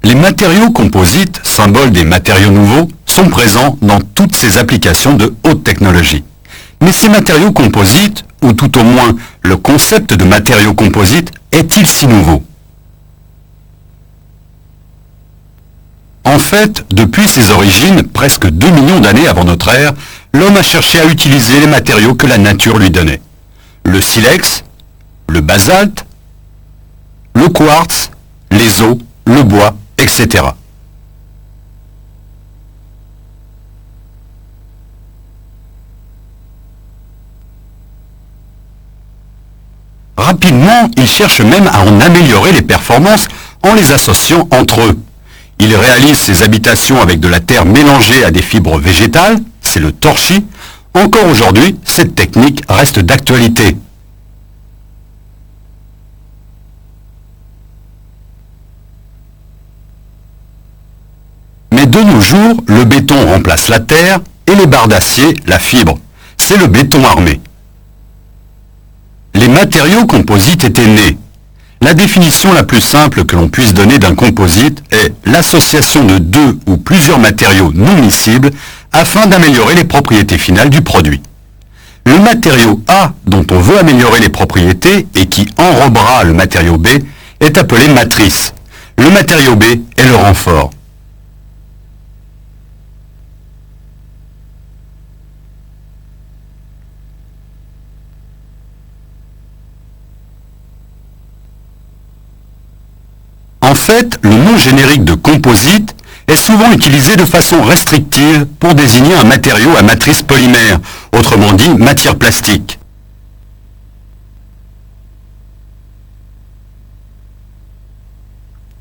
Les matériaux composites, symboles des matériaux nouveaux, sont présents dans toutes ces applications de haute technologie. Mais ces matériaux composites, ou tout au moins le concept de matériaux composites, est-il si nouveau? En fait, depuis ses origines, presque 2 millions d'années avant notre ère, l'homme a cherché à utiliser les matériaux que la nature lui donnait. Le silex, le basalte, le quartz, les os, le bois, etc. Rapidement, il cherche même à en améliorer les performances en les associant entre eux. Il réalise ses habitations avec de la terre mélangée à des fibres végétales, c'est le torchis. Encore aujourd'hui, cette technique reste d'actualité. Mais de nos jours, le béton remplace la terre et les barres d'acier, la fibre. C'est le béton armé. Les matériaux composites étaient nés. La définition la plus simple que l'on puisse donner d'un composite est l'association de deux ou plusieurs matériaux non miscibles afin d'améliorer les propriétés finales du produit. Le matériau A dont on veut améliorer les propriétés et qui enrobera le matériau B est appelé matrice. Le matériau B est le renfort. En fait, le nom générique de composite est souvent utilisé de façon restrictive pour désigner un matériau à matrice polymère, autrement dit matière plastique.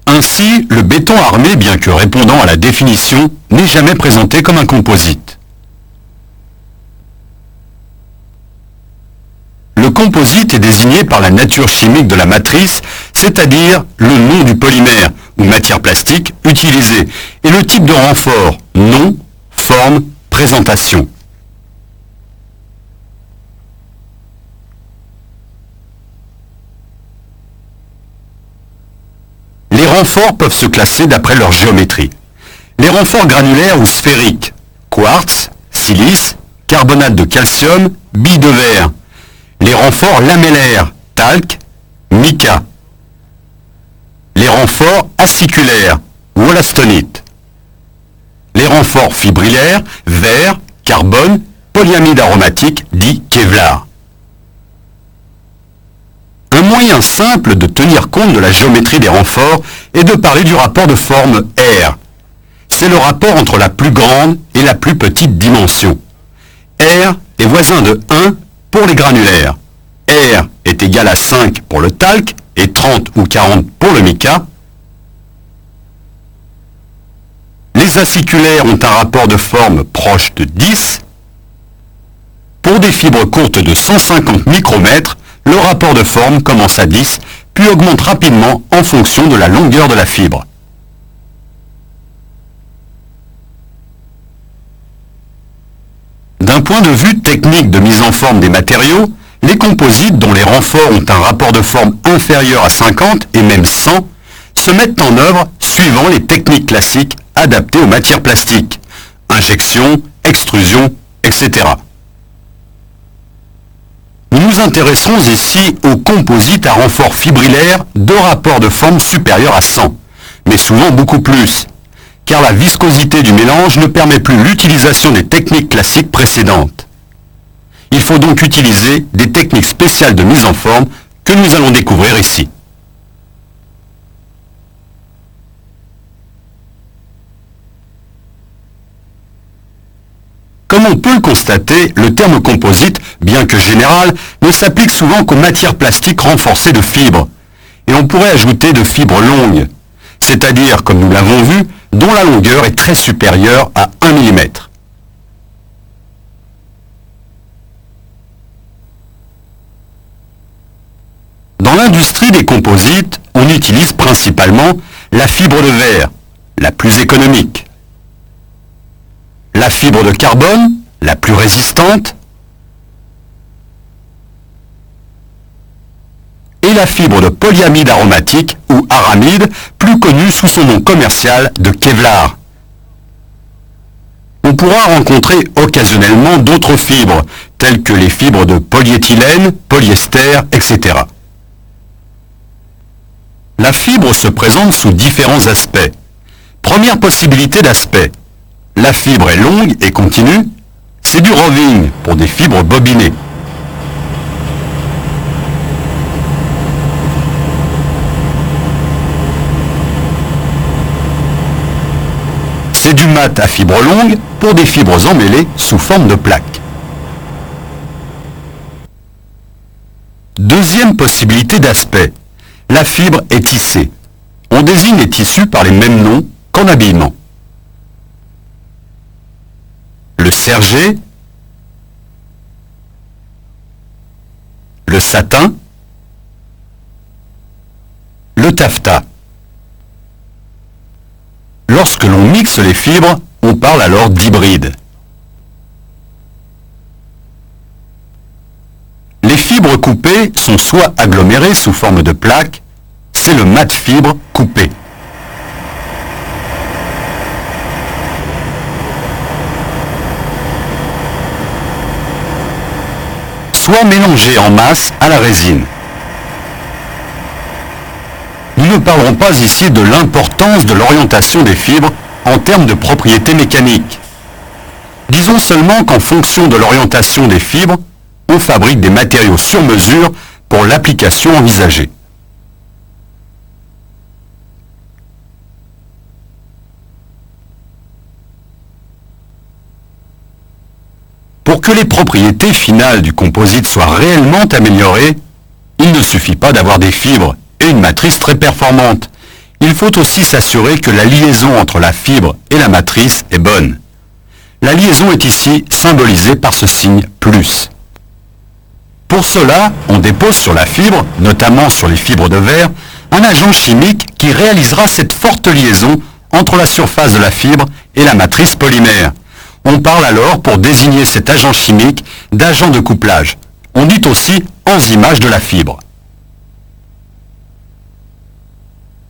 Ainsi, le béton armé, bien que répondant à la définition, n'est jamais présenté comme un composite. Le composite est désigné par la nature chimique de la matrice, c'est-à-dire le nom du polymère ou matière plastique utilisé, et le type de renfort, nom, forme, présentation. Les renforts peuvent se classer d'après leur géométrie. Les renforts granulaires ou sphériques, quartz, silice, carbonate de calcium, billes de verre. Les renforts lamellaires, talc, mica. Les renforts aciculaires, wollastonite. Les renforts fibrillaires, verre, carbone, polyamide aromatique, dit Kevlar. Un moyen simple de tenir compte de la géométrie des renforts est de parler du rapport de forme R. C'est le rapport entre la plus grande et la plus petite dimension. R est voisin de 1 pour les granulaires. R est égal à 5 pour le talc et 30 ou 40 pour le mica. Les aciculaires ont un rapport de forme proche de 10. Pour des fibres courtes de 150 micromètres, le rapport de forme commence à 10, puis augmente rapidement en fonction de la longueur de la fibre. D'un point de vue technique de mise en forme des matériaux, les composites dont les renforts ont un rapport de forme inférieur à 50 et même 100 se mettent en œuvre suivant les techniques classiques adaptées aux matières plastiques, injection, extrusion, etc. Nous nous intéresserons ici aux composites à renfort fibrillaire de rapport de forme supérieur à 100, mais souvent beaucoup plus, car la viscosité du mélange ne permet plus l'utilisation des techniques classiques précédentes. Il faut donc utiliser des techniques spéciales de mise en forme que nous allons découvrir ici. Comme on peut le constater, le terme composite, bien que général, ne s'applique souvent qu'aux matières plastiques renforcées de fibres. Et on pourrait ajouter de fibres longues, c'est-à-dire, comme nous l'avons vu, dont la longueur est très supérieure à 1 mm. Dans l'industrie des composites, on utilise principalement la fibre de verre, la plus économique, la fibre de carbone, la plus résistante, et la fibre de polyamide aromatique ou aramide, plus connue sous son nom commercial de Kevlar. On pourra rencontrer occasionnellement d'autres fibres, telles que les fibres de polyéthylène, polyester, etc. La fibre se présente sous différents aspects. Première possibilité d'aspect. La fibre est longue et continue. C'est du roving pour des fibres bobinées. C'est du mat à fibre longue pour des fibres emmêlées sous forme de plaques. Deuxième possibilité d'aspect. La fibre est tissée. On désigne les tissus par les mêmes noms qu'en habillement. Le sergé, le satin, le taffetas. Lorsque l'on mixe les fibres, on parle alors d'hybride. Les fibres coupées sont soit agglomérées sous forme de plaques, c'est le mat fibre coupé. Soit mélangées en masse à la résine. Nous ne parlerons pas ici de l'importance de l'orientation des fibres en termes de propriétés mécaniques. Disons seulement qu'en fonction de l'orientation des fibres, on fabrique des matériaux sur mesure pour l'application envisagée. Pour que les propriétés finales du composite soient réellement améliorées, il ne suffit pas d'avoir des fibres et une matrice très performante. Il faut aussi s'assurer que la liaison entre la fibre et la matrice est bonne. La liaison est ici symbolisée par ce signe plus. Pour cela, on dépose sur la fibre, notamment sur les fibres de verre, un agent chimique qui réalisera cette forte liaison entre la surface de la fibre et la matrice polymère. On parle alors, pour désigner cet agent chimique, d'agent de couplage. On dit aussi enzymage de la fibre.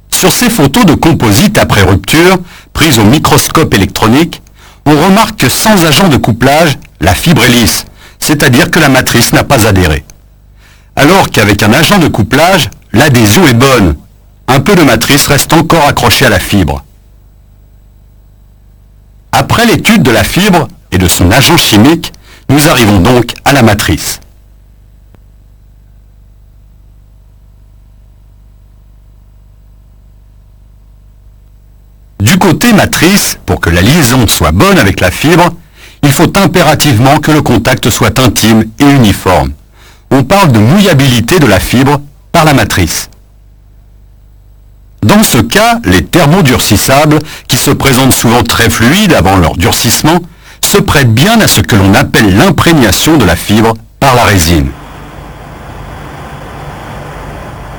Sur ces photos de composite après rupture, prises au microscope électronique, on remarque que sans agent de couplage, la fibre est lisse, c'est-à-dire que la matrice n'a pas adhéré. Alors qu'avec un agent de couplage, l'adhésion est bonne. Un peu de matrice reste encore accrochée à la fibre. Après l'étude de la fibre et de son agent chimique, nous arrivons donc à la matrice. Du côté matrice, pour que la liaison soit bonne avec la fibre, il faut impérativement que le contact soit intime et uniforme. On parle de mouillabilité de la fibre par la matrice. Dans ce cas, les thermodurcissables, qui se présentent souvent très fluides avant leur durcissement, se prêtent bien à ce que l'on appelle l'imprégnation de la fibre par la résine.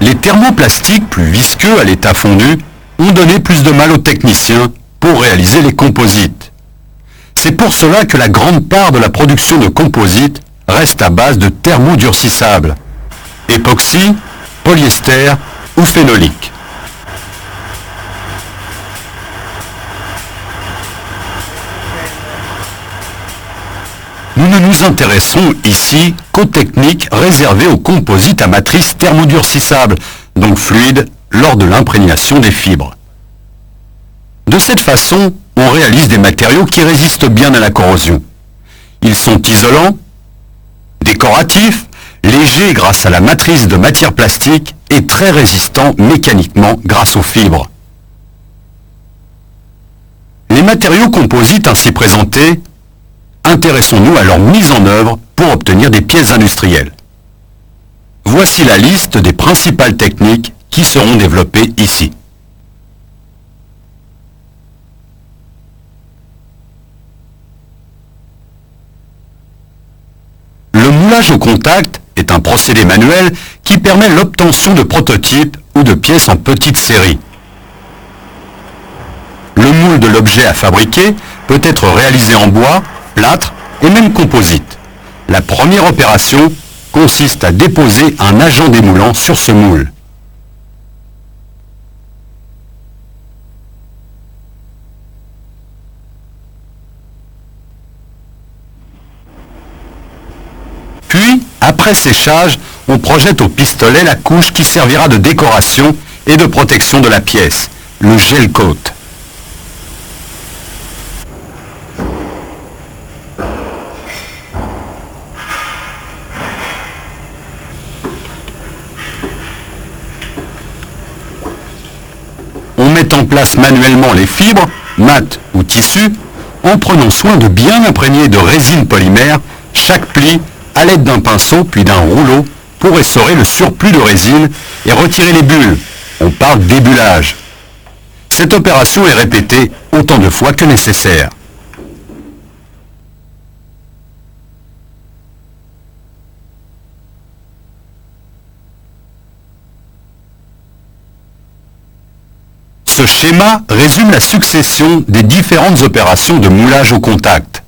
Les thermoplastiques plus visqueux à l'état fondu ont donné plus de mal aux techniciens pour réaliser les composites. C'est pour cela que la grande part de la production de composites reste à base de thermodurcissables, époxy, polyester ou phénolique. Nous ne nous intéressons ici qu'aux techniques réservées aux composites à matrice thermodurcissable, donc fluides, lors de l'imprégnation des fibres. De cette façon, on réalise des matériaux qui résistent bien à la corrosion. Ils sont isolants, décoratifs, légers grâce à la matrice de matière plastique et très résistants mécaniquement grâce aux fibres. Les matériaux composites ainsi présentés, intéressons-nous à leur mise en œuvre pour obtenir des pièces industrielles. Voici la liste des principales techniques qui seront développées ici. Le moulage au contact est un procédé manuel qui qui permet l'obtention de prototypes ou de pièces en petite série. Le moule de l'objet à fabriquer peut être réalisé en bois, plâtre et même composite. La première opération consiste à déposer un agent démoulant sur ce moule. Puis, après séchage, on projette au pistolet la couche qui servira de décoration et de protection de la pièce, le gel coat. On met en place manuellement les fibres, mat ou tissu, en prenant soin de bien imprégner de résine polymère chaque pli à l'aide d'un pinceau puis d'un rouleau pour essorer le surplus de résine et retirer les bulles. On parle d'ébullage. Cette opération est répétée autant de fois que nécessaire. Ce schéma résume la succession des différentes opérations de moulage au contact.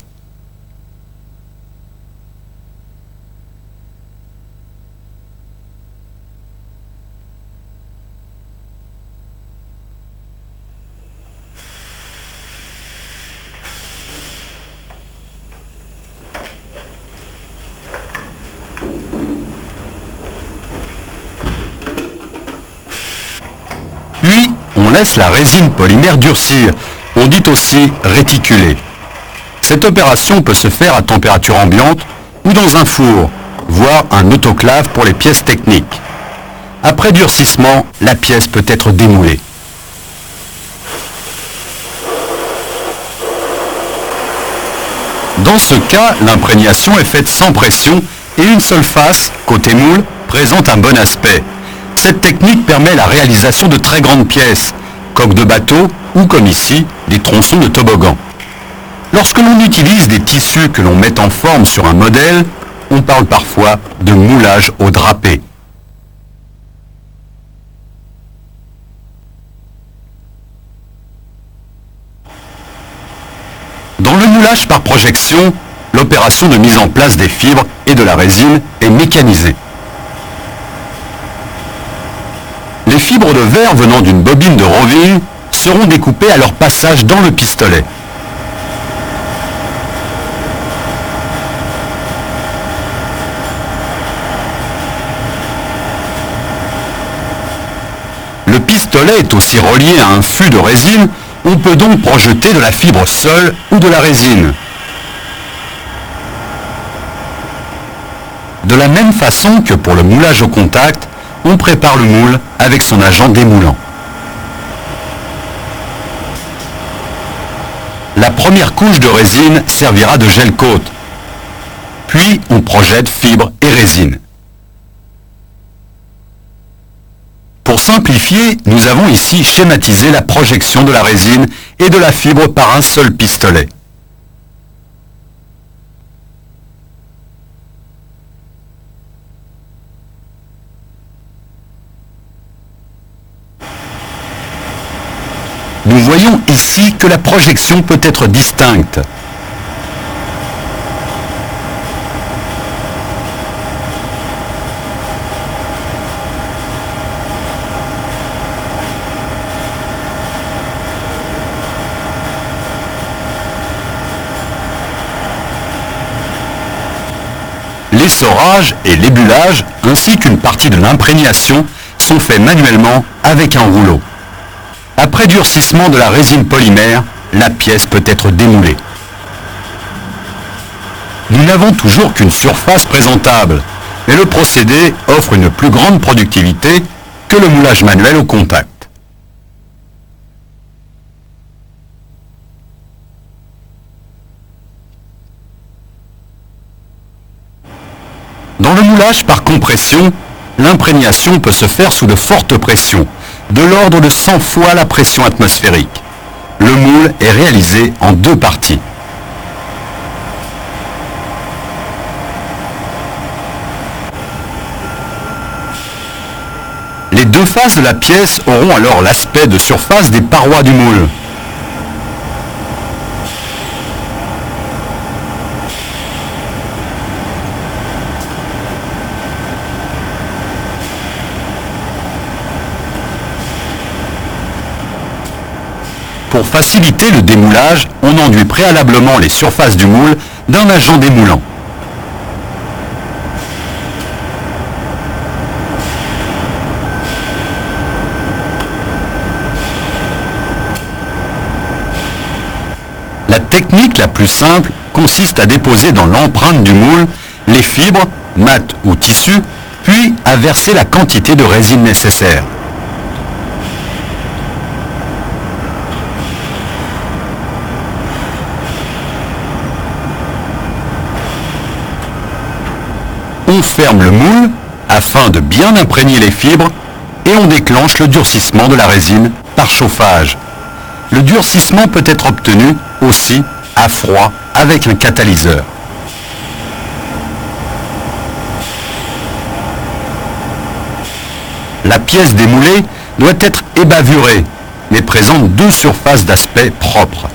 Puis, on laisse la résine polymère durcir, on dit aussi réticuler. Cette opération peut se faire à température ambiante ou dans un four, voire un autoclave pour les pièces techniques. Après durcissement, la pièce peut être démoulée. Dans ce cas, l'imprégnation est faite sans pression et une seule face, côté moule, présente un bon aspect. Cette technique permet la réalisation de très grandes pièces, coques de bateau ou comme ici, des tronçons de toboggan. Lorsque l'on utilise des tissus que l'on met en forme sur un modèle, on parle parfois de moulage au drapé. Dans le moulage par projection, l'opération de mise en place des fibres et de la résine est mécanisée. Les fibres de verre venant d'une bobine de roving seront découpées à leur passage dans le pistolet. Le pistolet est aussi relié à un fût de résine, on peut donc projeter de la fibre seule ou de la résine. De la même façon que pour le moulage au contact, on prépare le moule avec son agent démoulant. La première couche de résine servira de gel coat. Puis on projette fibre et résine. Pour simplifier, nous avons ici schématisé la projection de la résine et de la fibre par un seul pistolet. Nous voyons ici que la projection peut être distincte. L'essorage et l'ébullage, ainsi qu'une partie de l'imprégnation, sont faits manuellement avec un rouleau. Après durcissement de la résine polymère, la pièce peut être démoulée. Nous n'avons toujours qu'une surface présentable, mais le procédé offre une plus grande productivité que le moulage manuel au contact. Dans le moulage par compression, l'imprégnation peut se faire sous de fortes pressions, de l'ordre de 100 fois la pression atmosphérique. Le moule est réalisé en deux parties. Les deux faces de la pièce auront alors l'aspect de surface des parois du moule. Pour faciliter le démoulage, on enduit préalablement les surfaces du moule d'un agent démoulant. La technique la plus simple consiste à déposer dans l'empreinte du moule les fibres, mat ou tissu, puis à verser la quantité de résine nécessaire. On ferme le moule afin de bien imprégner les fibres et on déclenche le durcissement de la résine par chauffage. Le durcissement peut être obtenu aussi à froid avec un catalyseur. La pièce démoulée doit être ébavurée, mais présente deux surfaces d'aspect propre.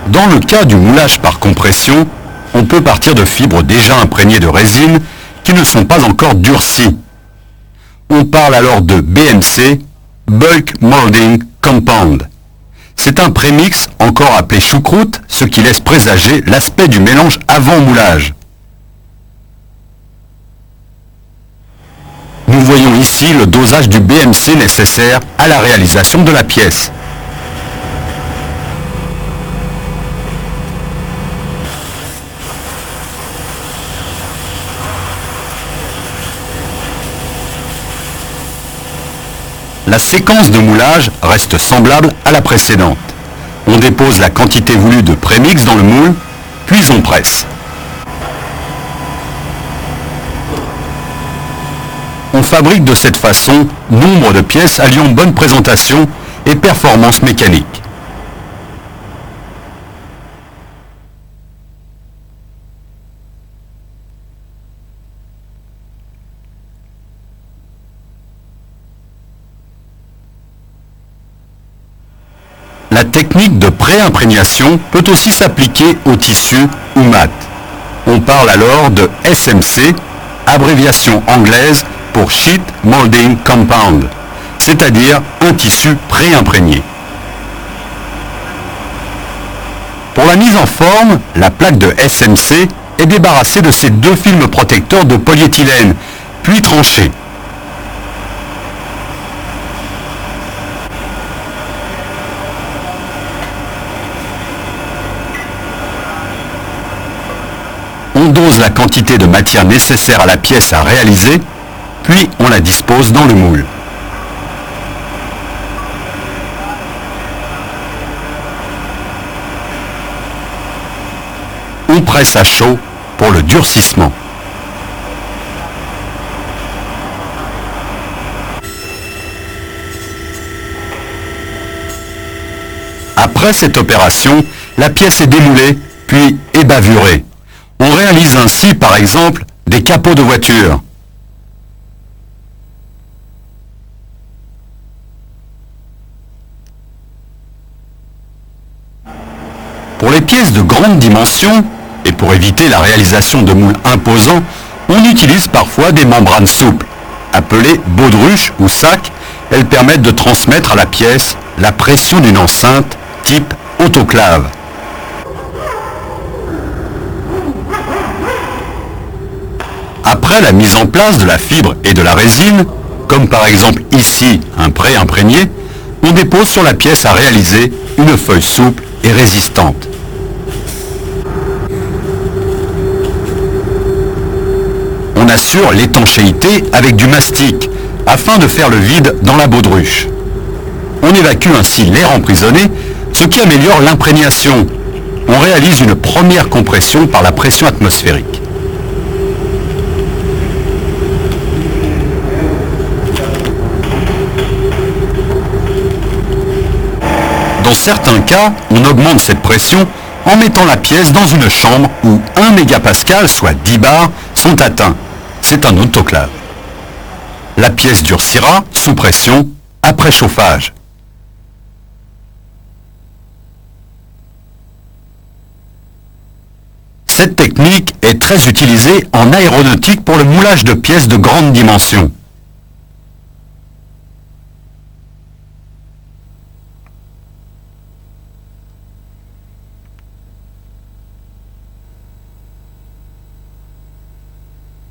Dans le cas du moulage par compression, on peut partir de fibres déjà imprégnées de résine qui ne sont pas encore durcies. On parle alors de BMC, Bulk Molding Compound. C'est un prémix encore appelé choucroute, ce qui laisse présager l'aspect du mélange avant moulage. Nous voyons ici le dosage du BMC nécessaire à la réalisation de la pièce. La séquence de moulage reste semblable à la précédente. On dépose la quantité voulue de prémix dans le moule, puis on presse. On fabrique de cette façon nombre de pièces alliant bonne présentation et performance mécanique. La technique de pré-imprégnation peut aussi s'appliquer au tissu ou mat. On parle alors de SMC, abréviation anglaise pour Sheet Molding Compound, c'est-à-dire un tissu pré-imprégné. Pour la mise en forme, la plaque de SMC est débarrassée de ses deux films protecteurs de polyéthylène, puis tranchée. On dose la quantité de matière nécessaire à la pièce à réaliser, puis on la dispose dans le moule. On presse à chaud pour le durcissement. Après cette opération, la pièce est démoulée, puis ébavurée. On réalise ainsi, par exemple, des capots de voiture. Pour les pièces de grande dimension, et pour éviter la réalisation de moules imposants, on utilise parfois des membranes souples. Appelées baudruches ou sacs, elles permettent de transmettre à la pièce la pression d'une enceinte type autoclave. Après la mise en place de la fibre et de la résine, comme par exemple ici un pré-imprégné, on dépose sur la pièce à réaliser une feuille souple et résistante. On assure l'étanchéité avec du mastic afin de faire le vide dans la baudruche. On évacue ainsi l'air emprisonné, ce qui améliore l'imprégnation. On réalise une première compression par la pression atmosphérique. Dans certains cas, on augmente cette pression en mettant la pièce dans une chambre où 1 mégapascal, soit 10 bars, sont atteints. C'est un autoclave. La pièce durcira sous pression après chauffage. Cette technique est très utilisée en aéronautique pour le moulage de pièces de grande dimension.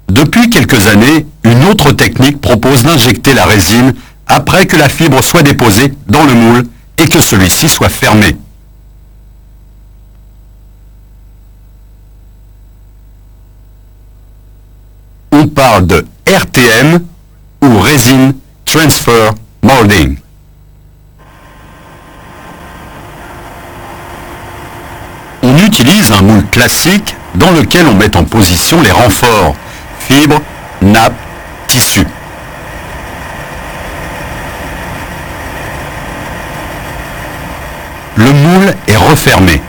Depuis quelques années, une autre technique propose d'injecter la résine après que la fibre soit déposée dans le moule et que celui-ci soit fermé. On parle de RTM ou Resin Transfer Molding. On utilise un moule classique dans lequel on met en position les renforts, fibres, nappes, tissus. Le moule est refermé.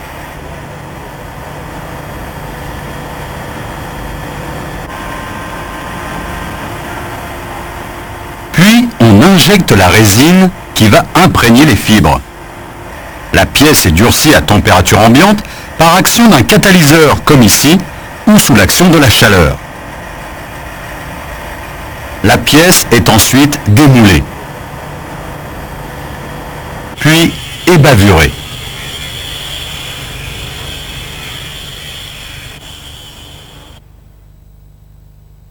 Puis on injecte la résine qui va imprégner les fibres. La pièce est durcie à température ambiante par action d'un catalyseur comme ici ou sous l'action de la chaleur. La pièce est ensuite démoulée, puis ébavurée.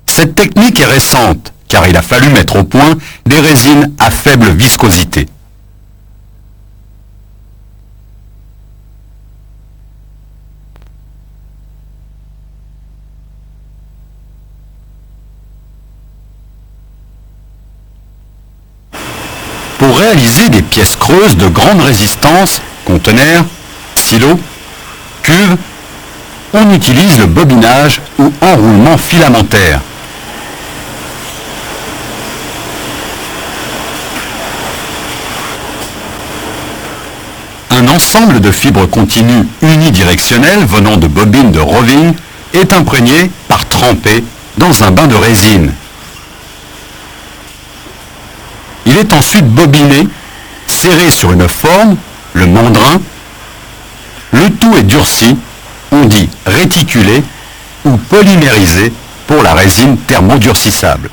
Cette technique est récente, car il a fallu mettre au point des résines à faible viscosité. Pour réaliser des pièces creuses de grande résistance, conteneurs, silos, cuves, on utilise le bobinage ou enroulement filamentaire. Un ensemble de fibres continues unidirectionnelles venant de bobines de roving est imprégné par trempée dans un bain de résine. Il est ensuite bobiné, serré sur une forme, le mandrin. Le tout est durci, on dit réticulé ou polymérisé pour la résine thermodurcissable.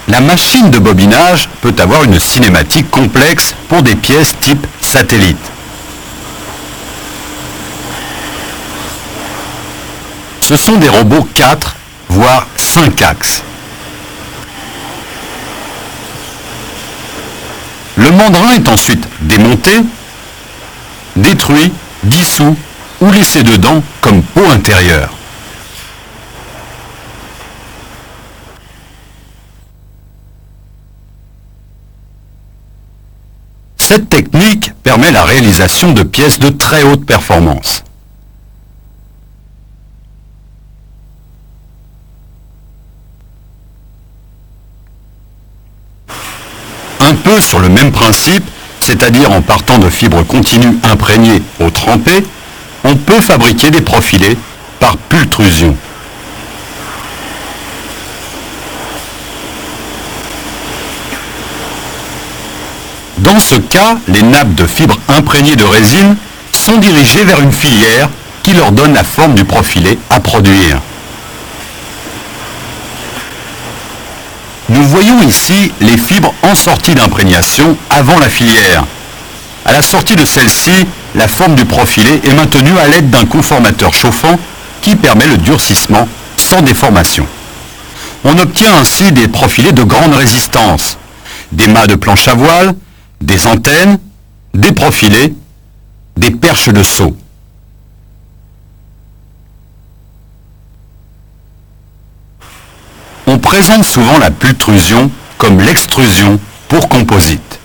La machine de bobinage peut avoir une cinématique complexe pour des pièces type satellite. Ce sont des robots 4 voire 5 axes. Le mandrin est ensuite démonté, détruit, dissous ou laissé dedans comme peau intérieure. Cette technique permet la réalisation de pièces de très haute performance. Un peu sur le même principe, c'est-à-dire en partant de fibres continues imprégnées au trempé, on peut fabriquer des profilés par pultrusion. Dans ce cas, les nappes de fibres imprégnées de résine sont dirigées vers une filière qui leur donne la forme du profilé à produire. Nous voyons ici les fibres en sortie d'imprégnation avant la filière. À la sortie de celle-ci, la forme du profilé est maintenue à l'aide d'un conformateur chauffant qui permet le durcissement sans déformation. On obtient ainsi des profilés de grande résistance, des mâts de planche à voile, des antennes, des profilés, des perches de saut. On présente souvent la pultrusion comme l'extrusion pour composite.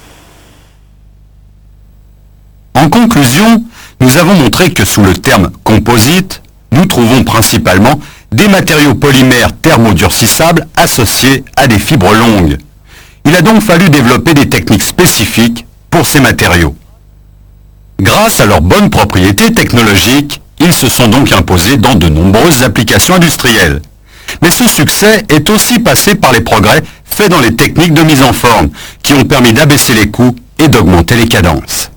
En conclusion, nous avons montré que sous le terme composite, nous trouvons principalement des matériaux polymères thermodurcissables associés à des fibres longues. Il a donc fallu développer des techniques spécifiques pour ces matériaux. Grâce à leurs bonnes propriétés technologiques, ils se sont donc imposés dans de nombreuses applications industrielles. Mais ce succès est aussi passé par les progrès faits dans les techniques de mise en forme, qui ont permis d'abaisser les coûts et d'augmenter les cadences.